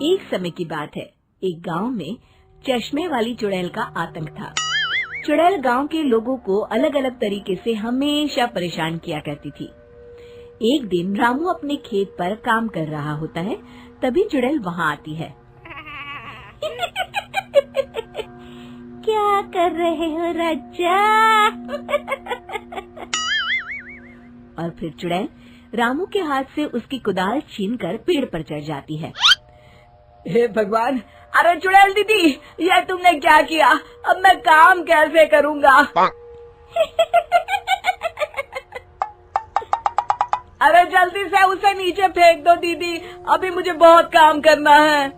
एक समय की बात है, एक गांव में चश्मे वाली चुड़ैल का आतंक था। चुड़ैल गांव के लोगों को अलग अलग तरीके से हमेशा परेशान किया करती थी। एक दिन रामू अपने खेत पर काम कर रहा होता है, तभी चुड़ैल वहाँ आती है। क्या कर रहे हो राजा? और फिर चुड़ैल रामू के हाथ से उसकी कुदाल छीनकर पेड़ पर चढ़ जाती है। हे भगवान, अरे चुड़ैल दीदी, यह तुमने क्या किया? अब मैं काम कैसे करूँगा? अरे जल्दी से उसे नीचे फेंक दो दीदी, अभी मुझे बहुत काम करना है।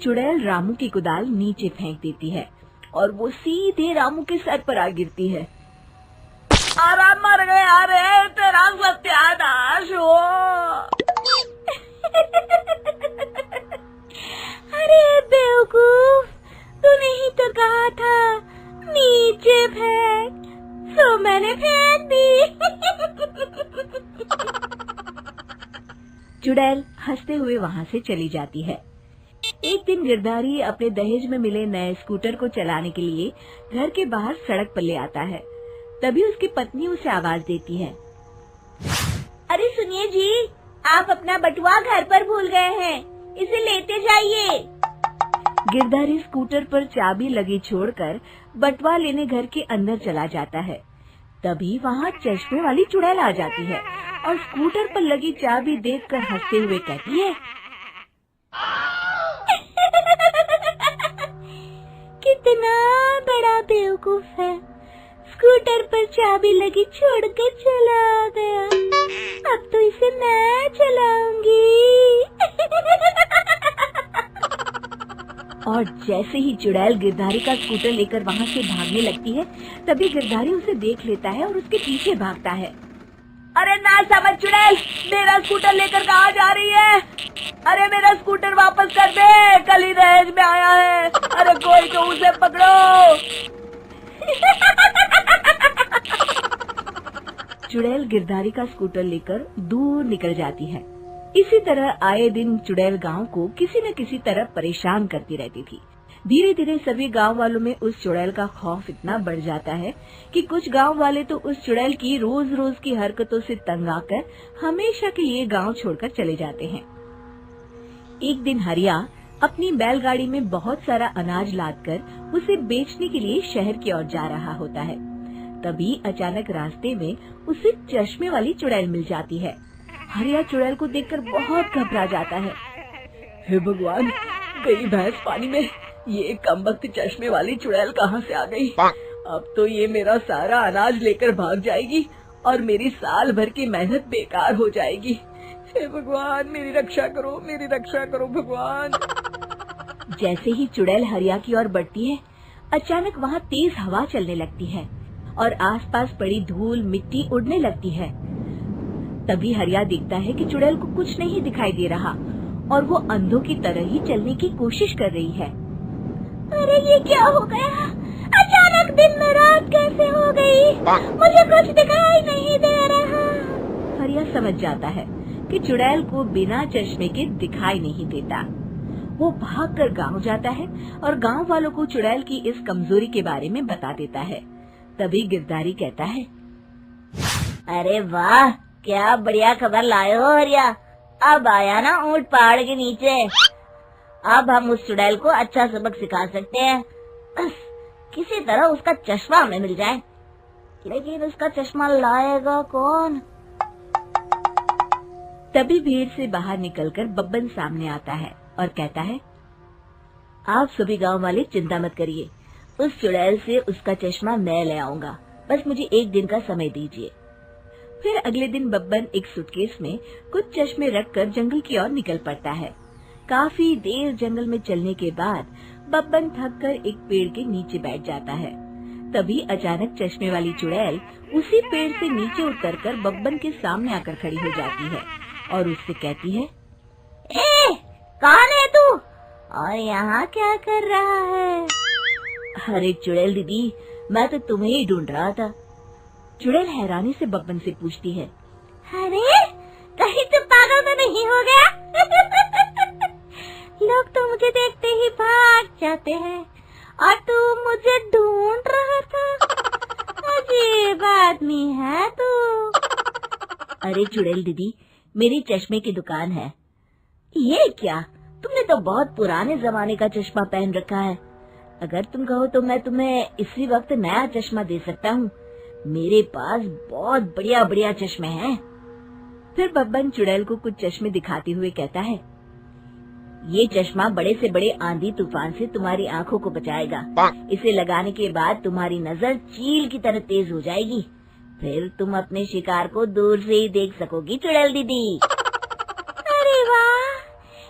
चुड़ैल रामू की कुदाल नीचे फेंक देती है और वो सीधे रामू के सर पर आ गिरती है। अरे मर गया रे, तेरा सत्यानाश हो। अरे बेवकूफ, तूने ही तो कहा था नीचे फेंक, तो मैंने फेंक दी। चुड़ैल हंसते हुए वहाँ से चली जाती है। एक दिन गिरधारी अपने दहेज में मिले नए स्कूटर को चलाने के लिए घर के बाहर सड़क पर ले आता है। तभी उसकी पत्नी उसे आवाज देती है। अरे सुनिए जी, आप अपना बटुआ घर पर भूल गए हैं, इसे लेते जाइए। गिरधारी स्कूटर पर चाबी लगी छोड़कर बटुआ लेने घर के अंदर चला जाता है। तभी वहाँ चश्मे वाली चुड़ैल आ जाती है और स्कूटर पर लगी चाबी देखकर हंसते हुए कहती है, कितना बड़ा बेवकूफ है, स्कूटर पर चाबी लगी छोड़कर चला गया। अब तो इसे मैं चलाऊंगी। और जैसे ही चुड़ैल गिरधारी का स्कूटर लेकर वहाँ से भागने लगती है, तभी गिरधारी उसे देख लेता है और उसके पीछे भागता है। अरे ना समझ चुड़ैल, मेरा स्कूटर लेकर कहाँ जा रही है? अरे मेरा स्कूटर वापस कर दे, कल ही दहेज में आया है। अरे कोई तो उसे पकड़ो। चुड़ैल गिरधारी का स्कूटर लेकर दूर निकल जाती है। इसी तरह आए दिन चुड़ैल गांव को किसी न किसी तरह परेशान करती रहती थी। धीरे धीरे सभी गांव वालों में उस चुड़ैल का खौफ इतना बढ़ जाता है कि कुछ गांव वाले तो उस चुड़ैल की रोज रोज की हरकतों से तंग आकर हमेशा के लिए गांव छोड़कर चले जाते हैं। एक दिन हरिया अपनी बैलगाड़ी में बहुत सारा अनाज लादकर उसे बेचने के लिए शहर की ओर जा रहा होता है। तभी अचानक रास्ते में उसे चश्मे वाली चुड़ैल मिल जाती है। हरिया चुड़ैल को देखकर बहुत घबरा जाता है। हे भगवान, गई भैंस पानी में, ये कमबख्त चश्मे वाली चुड़ैल कहाँ से आ गई? अब तो ये मेरा सारा अनाज लेकर भाग जाएगी और मेरी साल भर की मेहनत बेकार हो जाएगी। हे भगवान, मेरी रक्षा करो भगवान। जैसे ही चुड़ैल हरिया की ओर बढ़ती है, अचानक वहाँ तेज हवा चलने लगती है और आसपास पड़ी धूल मिट्टी उड़ने लगती है। तभी हरिया देखता है कि चुड़ैल को कुछ नहीं दिखाई दे रहा और वो अंधों की तरह ही चलने की कोशिश कर रही है। अरे ये क्या हो गया? अचानक दिन में रात कैसे हो गई? मुझे कुछ दिखाई नहीं दे रहा। हरिया समझ जाता है कि चुड़ैल को बिना चश्मे के दिखाई नहीं देता। वो भागकर गांव जाता है और गांव वालों को चुड़ैल की इस कमजोरी के बारे में बता देता है। तभी गिरधारी कहता है, अरे वाह, क्या बढ़िया खबर लाए हो हरिया। अब आया ना ऊंट पहाड़ के नीचे। अब हम उस चुड़ैल को अच्छा सबक सिखा सकते हैं। बस किसी तरह उसका चश्मा हमें मिल जाए। लेकिन उसका चश्मा लाएगा कौन? तभी भीड़ से बाहर निकलकर बब्बन सामने आता है और कहता है, आप सभी गांव वाले चिंता मत करिए, उस चुड़ैल से उसका चश्मा मैं ले आऊंगा। बस मुझे एक दिन का समय दीजिए। फिर अगले दिन बब्बन एक सूटकेस में कुछ चश्मे रखकर जंगल की ओर निकल पड़ता है। काफी देर जंगल में चलने के बाद बब्बन थककर एक पेड़ के नीचे बैठ जाता है। तभी अचानक चश्मे वाली चुड़ैल उसी पेड़ से नीचे उतरकर बब्बन के सामने आकर खड़ी हो जाती है और उससे कहती है, ए, कौन है तू और यहाँ क्या कर रहा है? अरे चुड़ैल दीदी, मैं तो तुम्हें ही ढूंढ रहा था। चुड़ैल हैरानी से बब्बन से पूछती है, अरे कहीं तो पागल तो नहीं हो गया? जाते हैं और तू मुझे ढूंढ रहा था। अजीब आदमी है तू। अरे चुड़ैल दीदी, मेरी चश्मे की दुकान है। ये क्या, तुमने तो बहुत पुराने जमाने का चश्मा पहन रखा है। अगर तुम कहो तो मैं तुम्हें इसी वक्त नया चश्मा दे सकता हूँ। मेरे पास बहुत बढ़िया बढ़िया चश्मे हैं। फिर बब्बन चुड़ैल को कुछ चश्मे दिखाते हुए कहता है, ये चश्मा बड़े से बड़े आंधी तूफान से तुम्हारी आंखों को बचाएगा। इसे लगाने के बाद तुम्हारी नजर चील की तरह तेज हो जाएगी। फिर तुम अपने शिकार को दूर से ही देख सकोगी चुड़ैल दीदी। अरे वाह,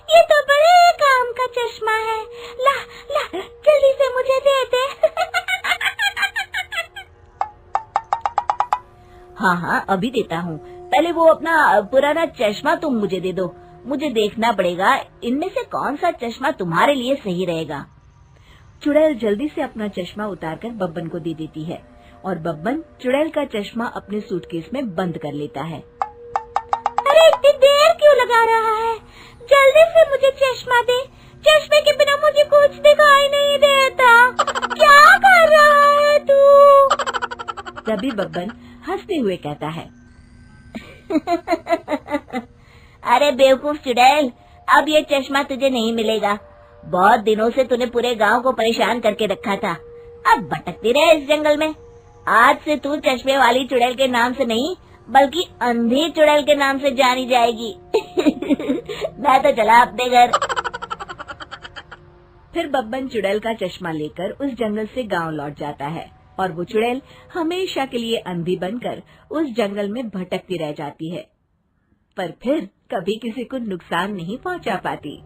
ये तो बड़े काम का चश्मा है। ला ला, जल्दी से मुझे दे दे। हाँ हाँ, अभी देता हूँ। पहले वो अपना पुराना चश्मा तुम मुझे दे दो। मुझे देखना पड़ेगा इनमें से कौन सा चश्मा तुम्हारे लिए सही रहेगा। चुड़ैल जल्दी से अपना चश्मा उतारकर बब्बन को दे देती है और बब्बन चुड़ैल का चश्मा अपने सूटकेस में बंद कर लेता है। अरे इतनी देर क्यों लगा रहा है? जल्दी से मुझे चश्मा दे। चश्मे के बिना मुझे कुछ दिखाई नहीं देता। क्या कर रहा है तू? तभी बब्बन हंसते हुए कहता है, अरे बेवकूफ चुड़ैल, अब ये चश्मा तुझे नहीं मिलेगा। बहुत दिनों से तूने पूरे गांव को परेशान करके रखा था। अब भटकती रहे इस जंगल में। आज से तू चश्मे वाली चुड़ैल के नाम से नहीं, बल्कि अंधी चुड़ैल के नाम से जानी जाएगी। मैं तो चला अपने घर। फिर बब्बन चुड़ैल का चश्मा लेकर उस जंगल से गांव लौट जाता है और वो चुड़ैल हमेशा के लिए अंधी बनकर उस जंगल में भटकती रह जाती है, पर फिर कभी किसी को नुकसान नहीं पहुंचा पाती।